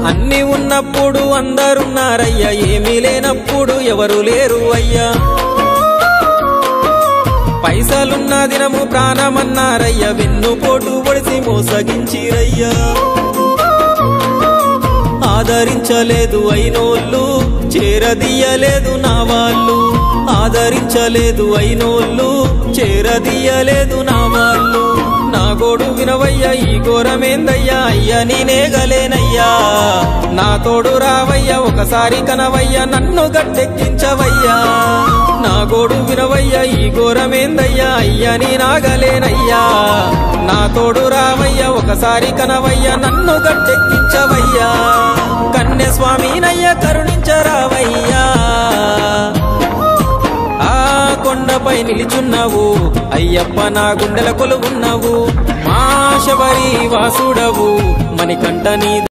అన్ని ఉన్నప్పుడు అందరున్నారయ్యా, ఏమీ లేనప్పుడు ఎవరు లేరు అయ్యా. పైసలున్న దినము ప్రాణమన్నారయ్యా, వెన్నుపోటు పొడిసి మోసగించిరయ్యా. ఆదరించలేదు అయినోళ్ళు, చేరదీయలేదు నా వాళ్ళు. ఆదరించలేదు అయినోళ్ళు, చేరదీయలేదు నా వాళ్ళు. నా గోడు వినవయ్యా, ఈ ఘోరమేందయ్యా, అయ్యా నేనేగలేనయ్యా. నా తోడు రావయ్యా, ఒకసారి కనవయ్యా, నన్ను గట్టెక్కించవయ్యా. నా గోడు వినవయ్యా, ఈ ఘోరమేందయ్యా, అయ్యా నేనాగలేనయ్యా. నా తోడు రావయ్యా, ఒకసారి కనవయ్యా, నన్ను గట్టెక్కించవయ్యా. కన్య స్వామినయ్యా కరుణించరావయ్యా. ఆ కొండపై నిలిచున్నావు అయ్యప్ప, నా గుండెల కొలువున్నావు. మా శబరి వాసుడవు, మణికంఠ నీ